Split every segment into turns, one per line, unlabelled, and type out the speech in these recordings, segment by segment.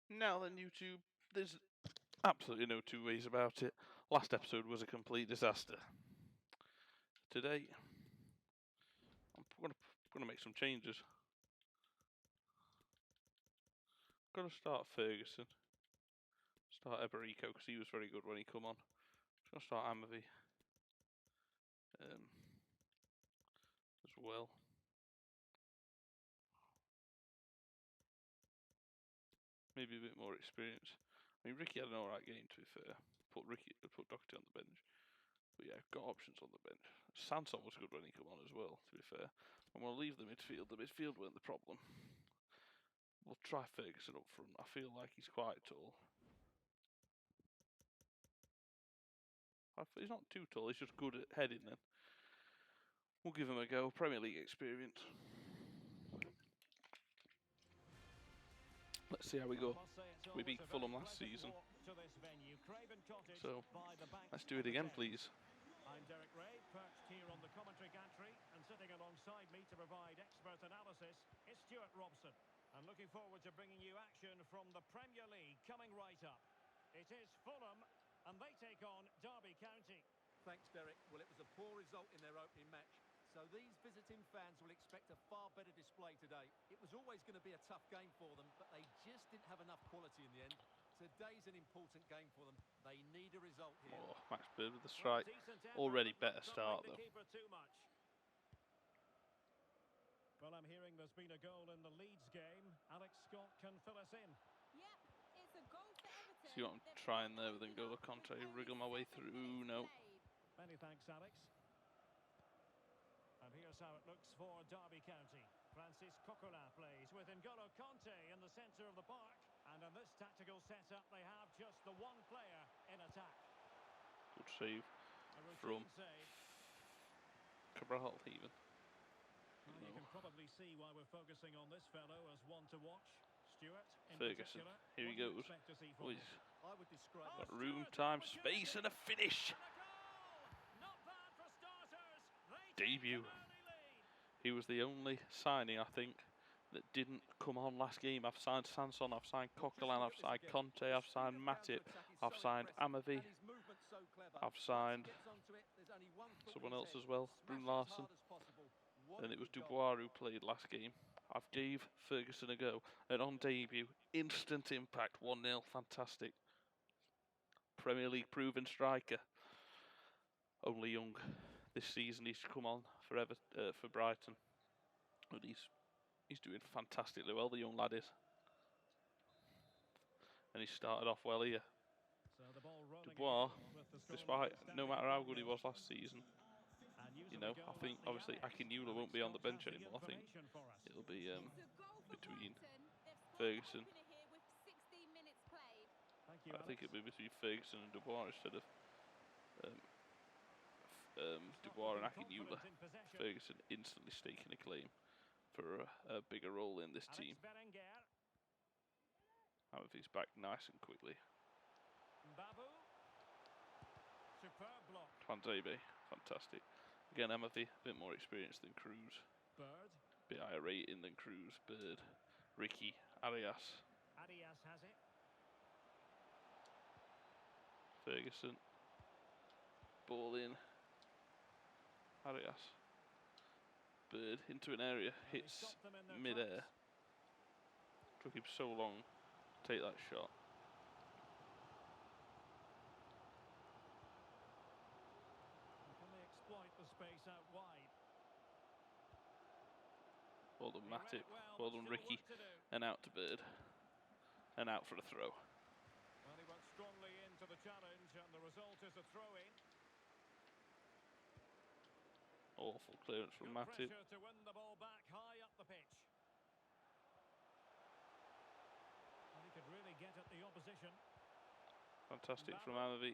Now then, YouTube, there's absolutely no two ways about it. Last episode was a complete disaster. Today, I'm going to make some changes. I'm going to start Ferguson. Start Eberico because he was very good when he come on. I'm going to start Amavi as well. Maybe a bit more experience. I mean, Ricky had an alright game, to be fair. Put Doherty on the bench. But yeah, got options on the bench. Sanson was good when he come on as well, to be fair. I'm going to leave the midfield. The midfield weren't the problem. We'll try Ferguson up front. I feel like he's quite tall. He's not too tall, he's just good at heading then. We'll give him a go. Premier League experience. Let's see how we go. We beat Fulham last season. So, let's do it again, please.
I'm Derek Ray, perched here on the commentary gantry, and sitting alongside me to provide expert analysis is Stuart Robson. I'm looking forward to bringing you action from the Premier League coming right up. It is Fulham, and they take on Derby County.
Thanks, Derek. Well, it was a poor result in their opening match, so these visiting fans will expect a far better display today. It was always going to be a tough game for them, but they just didn't have enough quality in the end. Today's an important game for them. They need a result here.
Oh, Max Bird with the strike. Already better start, though.
Well, I'm hearing there's been a goal in the Leeds game. Alex Scott can fill us in.
Yep, it's a goal for Everton.
See what I'm trying there with N'Golo Conte. Wriggle my way through. No.
Many thanks, Alex. And here's how it looks for Derby County. Francis Coquelin plays with N'Golo Conte in the centre of the park. And in this tactical setup, they have just the one player in attack.
Good save from Cabral even.
Well, you can probably see why we're focusing on this fellow as one to watch. Stuart,
Ferguson, here he goes. Oh, he's
I would describe
got room, time, space, and a finish. Debut. He was the only signing, I think, that didn't come on last game. I've signed Sanson, I've signed Coquelin, I've signed Conte, I've signed Matip, I've signed Amavi, I've signed someone else as well, Brun Larsen, and it was Dubois who played last game. I've gave Ferguson a go, and on debut, instant impact, 1-0, fantastic. Premier League proven striker. Only young this season. He's come on for Brighton, and he's doing fantastically well. The young lad is, and he started off well here. Dubois, despite no matter how good he was last season, you know, I think obviously Akinula won't be on the bench anymore. I think it'll be between Ferguson. I think it'll be between Ferguson and Dubois instead of Dubois and Akinula. Ferguson instantly staking a claim for a bigger role in this team. Amavi's back nice and quickly. Fandebe, fantastic. Again, Amavi, a bit more experienced than Cruz. A bit higher rating than Cruz. Bird, Ricky, Arias.
Arias has it.
Ferguson. Ball in. Arias. Bird into an area, hits mid-air. Took him so long to take that shot.
Can they exploit the space out wide?
Well done, Matip. Well done, Ricky. And out to Bird. And out for a throw.
Well, he went strongly into the challenge, and the result is a throw-in.
Awful clearance from Matip.
Pressure to win the ball back high up the pitch. And he could really get at the opposition.
Fantastic from Amavi.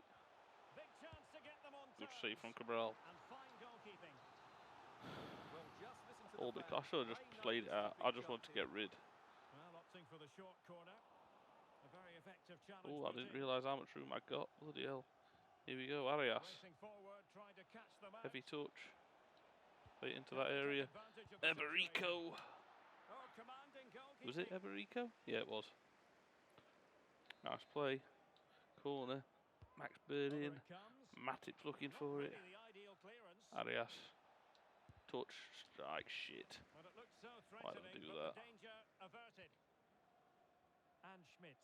Big chance to get them on
Good
terms.
save from Cabral.
And fine goalkeeping.
Well, just listen to
All
the
the
fans.
I should have just played it out. I just want to get rid.
Well, opting for the short corner. A very effective challenge.
Oh, I didn't realise how much room I got. Bloody hell. Here we go, Arias.
Forward, trying to catch them out.
Heavy touch. Right into that area. Eberico.
Oh, commanding goalkeeping.
Was it Eberico? Yeah, it was. Nice play. Corner. Max Bird
Over
in.
it comes.
Matip's looking
Not
for it.
really the ideal clearance.
Arias. Touch. Strike. Shit.
But it looked so
Why don't
threatening,
do
but
that?
the danger averted. And Schmidt.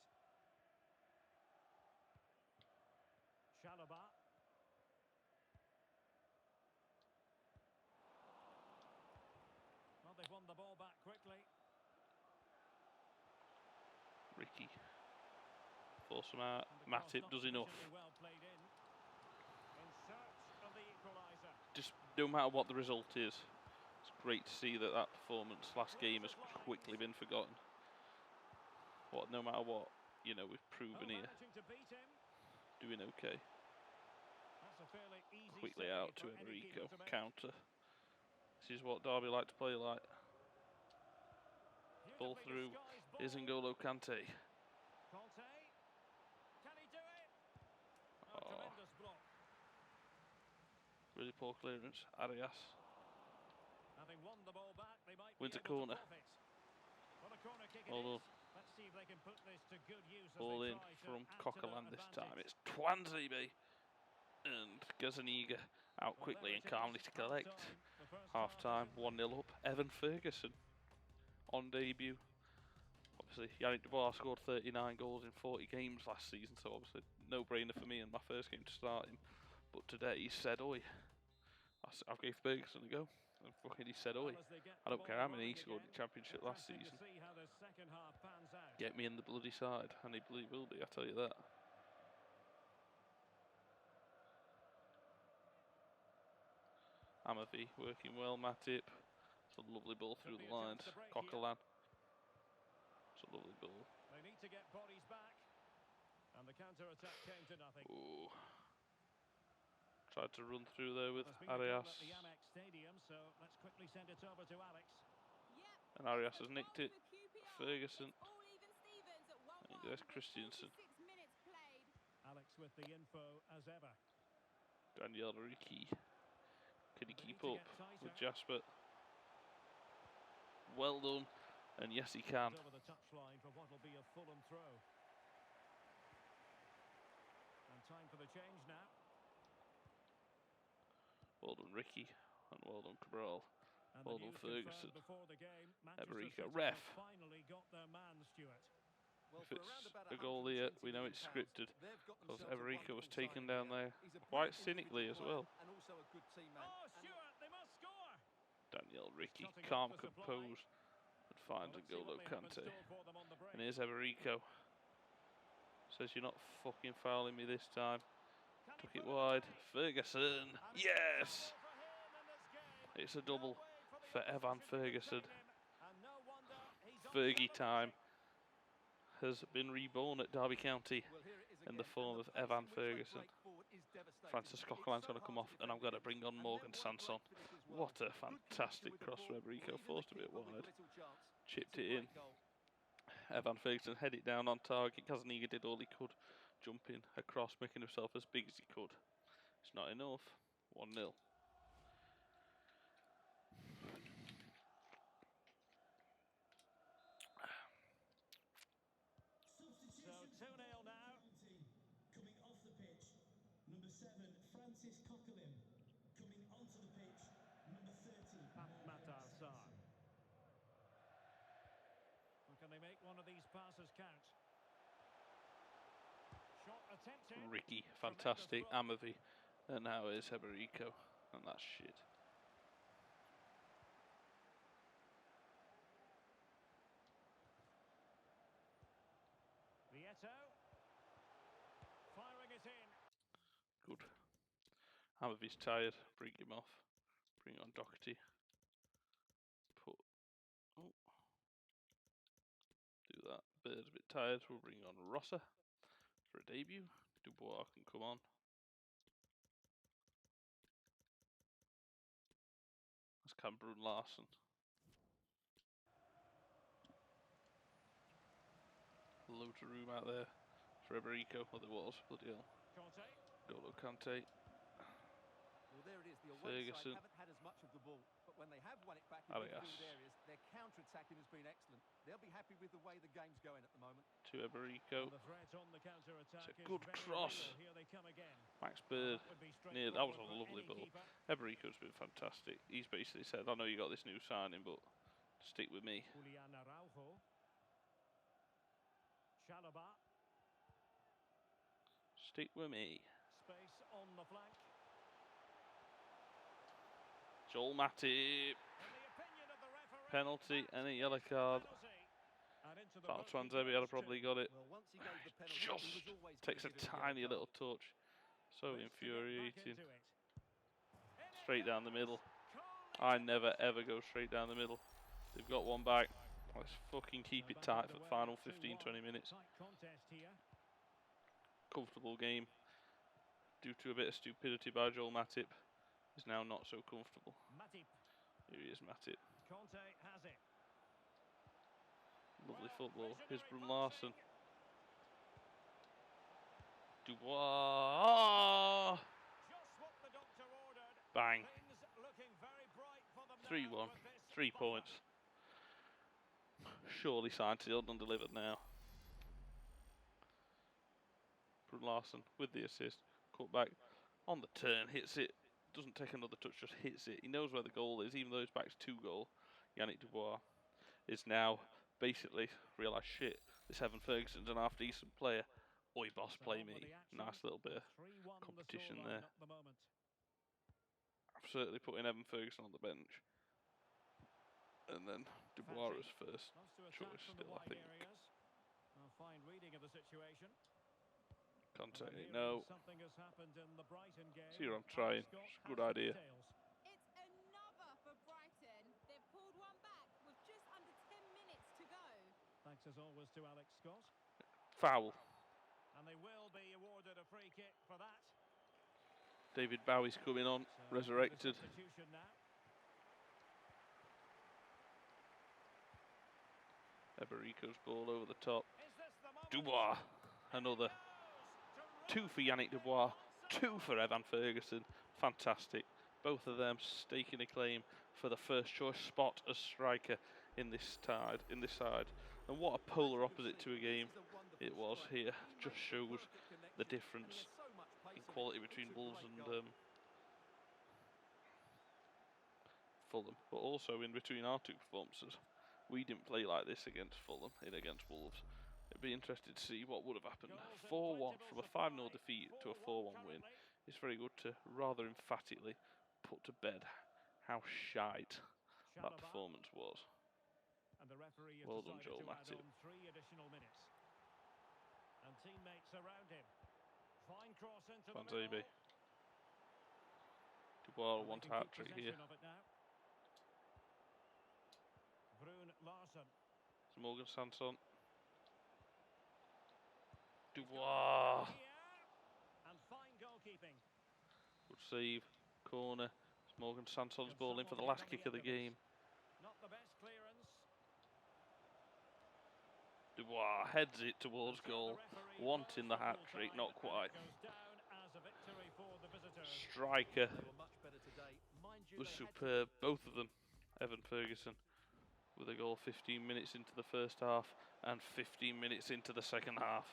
Chalobah. Well, they've won the ball back quickly.
Ricky. Force him out.
And the cross
Matip
not
does enough.
sufficiently well played in search of the equaliser.
Just no matter what the result is, it's great to see that that performance last game has quickly been forgotten. No matter what, you know, we've proven here,
Managing to beat him.
doing okay.
That's a fairly easy
Quickly
save
out
for
to
any keeper
Enrico.
to make.
Counter. This is what Derby like to play like. Ball
Beautifully
through.
disguised
Is
ball.
N'Golo Kante.
Conte. Can he do it? A
Oh,
tremendous block.
really poor clearance. Arias.
Having won the ball back, they might
Wins
be
a
able
corner.
to profit. Well, a corner kick it
Well
is.
done.
Let's see if they can put this to good use as
Ball
they
in
try to
from
add to
Coquelin
their
this time.
advantage.
It's Twanzebe. And Gazaniga out
Well,
quickly
there
and
it
calmly
is,
to collect.
half-time. The first
Half
half
time,
is in
1-0 up. Evan Ferguson on debut. Obviously, Yannick Dubois scored 39 goals in 40 games last season, so obviously no-brainer for me in my first game to start him. But today he said, "Oi, I've gave Ferguson a go." And fucking he said, "Oi,
well, as they get
I
the
don't care
ball
how many he
rolling
scored in
again.
the Championship last
Interesting
season.
to see how the second half pans out.
Get me in the bloody side," and he bloody will be, I tell you that. Amavi working well, Matip. It's a lovely ball
Could
through
be
the
a
lines.
chance to break here.
Coquelin. It's a lovely ball.
They need to get bodies back. And the counter-attack came to nothing.
Ooh. Tried to run through there with
There's been a goal
Arias.
at the Amex Stadium, so let's quickly send it over to Alex.
Yep.
And Arias
it's a
has nicked
goal
it.
for QPR.
Ferguson.
It's all even Stevens at 1-1
And there's
with
Christiansen.
46 minutes played.
Alex with the info as ever.
Daniel Ricky. Can he
They
keep
need to
up
get tighter.
with Jasper? Well done. And yes, he can.
Over the touchline for what will be a Fulham throw. And time for the change now.
Well done, Ricky. And well done, Cabral.
And
Well
the
done,
news
Ferguson.
confirmed before the game. Manchester
Everika.
City
Ref.
have finally got their man, Stuart.
Well,
If
for
it's
around about
a goal here, we know
£120
it's
million,
scripted.
they've got
Because
themselves a
Everika was
wonderful
taken
signing
down
here.
there
He's a
quite
brilliant
cynically as
individual
well.
player and also a good team man.
Oh,
And
Stuart, they must score.
Daniel Ricky,
Cutting off
calm,
the supply.
composed, and finds
Well, let's see
N'Golo
what they have in
Kante.
store for them on the break.
And here's Everiko. Says, "You're not fucking fouling me this time."
Can he
Took
put
it wide.
away?
Ferguson.
And
Yes!
for him in this game.
It's a
No
double
way for the
for Evan
opposition to
Ferguson.
contain him. And no wonder he's on
Fergie time
celebrating.
has been reborn at Derby County
well, here it is
in the
again.
form
And
of
the pace
Evan
in which they
Ferguson.
break forward is devastating.
Francis
It's
Coquelin's
so
going to come
hard
off,
to
and I'm
defend
going to bring on
against. And
Morgan
then what a
Sanson.
great finish as well.
What a
Good connection
fantastic
with the
cross for
ball,
Everiko.
leaving the
Forced a bit
keeper with
wide.
little chance.
Chipped
It's a
it in.
great goal.
Evan Ferguson head it down on target. Kazaniga did all he could, jumping across, making himself as big as he could. It's not enough. 1-0.
So 2-0 now.
Coming off the pitch, number 7, Francis Coquelin. Coming onto the pitch, number 30,
Matar Sarr. Well, can they make one of these passes count? Shot attempted.
Ricky,
Tremendous
fantastic.
block.
Amavi. And now is Everiko. And that's shit.
Vieto. Firing it in.
Good. Amavi's tired. Bring him off. Bring on Doherty. Put. Oh. Do that. Bird's a bit tired. We'll bring on Rossa for a debut. Dubois can come on. That's Cameron Larson. Loads of room out there for Everiko. Well, there was. Bloody hell.
Conte.
N'Golo Kante.
Well, there it is. The away
Ferguson.
side haven't had as much of the ball, but when they have won it back in
Arias
midfield areas, their counter-attacking has been excellent. They'll be happy with the way the game's going at the moment.
to Eberico.
And the threat on the counter-attack
It's a
is
good
very
cross.
real. Here they come again.
Max
Well,
Bird.
that would be
That was a
straightforward for
lovely
any
ball.
keeper.
Eberico's been fantastic. He's basically said, I know you got this new signing, but stick with me.
Julian Araujo. Chalobah.
Stick with me.
Space on the flank.
Joel Matip.
In the opinion of the referee,
Penalty
that
and a
is
yellow card.
penalty. And into the
Thought
book he
Twanzebe had
goes
probably
too.
got it.
Well, once he gave the penalty, he was
Just
always
takes a
gonna give him yellow
tiny
card.
little touch. So
This to get back
infuriating.
into it. In it
Straight down the
goes.
middle.
Coolly
I never
defended.
ever go straight down the middle. They've got one back. Let's fucking keep
So
it
back
tight for the
underway,
final
2-1.
15-20 minutes.
Tight contest here.
Comfortable game. Due to a bit of stupidity by Joel Matip, is now not so comfortable.
Matip.
Here he is, Matip.
Conte has it.
Lovely
Well,
football. Here's
visionary
Brun Larsen.
boxing.
Dubois.
Just what the doctor ordered.
Bang.
Things looking very bright for them
3-1.
now with this
3
buffer.
points. Surely signed, sealed and delivered now. Brun Larsen with the assist. Cut back. On the turn. Hits it. Doesn't take another touch, just hits it. He knows where the goal is, even though his back's 2 goal. Yannick Dubois is now basically realised, shit, this Evan Ferguson's an half decent player. Oi boss,
So
play
on with
me.
the action.
Nice little bit of
3-1 the
competition
scoreline
there.
at the moment.
I've certainly putting Evan Ferguson on the bench. And then Dubois
Fati
as first
wants to attack
choice
from the
still, I
wide
think.
areas. A fine reading of the situation.
Conte,
And I'm hearing
no.
something has happened in the Brighton game.
See, I'm
Alex
trying.
Scott
It's a good
has the
idea.
details.
It's another for Brighton. They've pulled one back with just under 10 minutes to go.
Thanks as always to Alex Scott.
Foul.
And they will be awarded a free kick for that.
David Bowie's coming on,
So, the
resurrected.
substitution now.
Eberico's ball over the top.
Is this the moment?
Dubois, another.
Goes.
2 for Yannick Dubois, 2 for Evan Ferguson. Fantastic. Both of them staking a claim for the first choice spot as striker in this side. And what a polar opposite to a game it was here. Just shows the difference in quality between Wolves and Fulham, but also in between our 2 performances. We didn't play like this against Fulham, against Wolves. It'd be interesting to see what would have happened. 4-1 from a 5-0 defeat to a 4-1 win. It's very good to rather emphatically put to bed how shite that
Chalobah.
performance was.
And the referee has
Well done,
decided
Joel
to add
Matip.
on 3 additional minutes. And teammates around him. Fine cross into the
Twanzebe.
middle.
Dubois
And they
want a
can keep
hat-trick here.
possession of it now. Brun Larsen.
It's Morgan Sanson. Dubois.
Here. And fine goalkeeping.
Good save. Corner. It's Morgan Sanson's
Can
ball in for the
someone
last
get on
kick of the
end this?
game.
Not the best clearance.
Dubois heads it towards
And so
goal.
the referee
Wanting the
blows for
hat-trick,
full
not
time, and
quite.
it goes down as a victory for the visitors.
Striker
They were much better today. Mind you,
was
they had to-
superb. Both of them. Evan Ferguson with a goal 15 minutes into the first half and 15 minutes into the second half.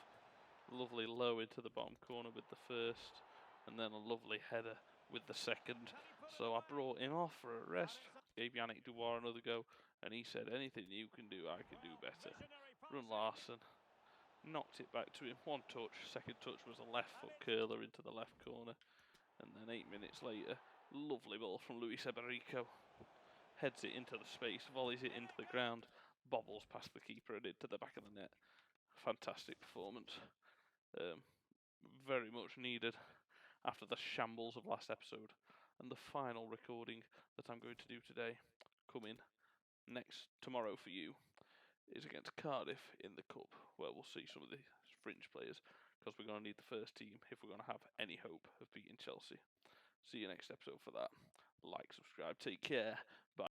Lovely low into the bottom corner with the first, and then a lovely header with the second. So I brought him off for a rest, gave Yannick Dubois another go, and he said, anything you can do, I can do better.
Visionary
Brun
passing.
Larsen knocked it back to him. 1 touch, second touch was a left foot curler into the left corner. And then 8 minutes later, lovely ball from Luis Eberico. Heads it into the space, volleys it into the ground, bobbles past the keeper and into the back of the net. Fantastic performance. Very much needed after the shambles of last episode. And the final recording that I'm going to do today, coming tomorrow for you, is against Cardiff in the Cup, where we'll see some of the fringe players, because we're going to need the first team if we're going to have any hope of beating Chelsea. See you next episode for that. Like, subscribe, take care. Bye.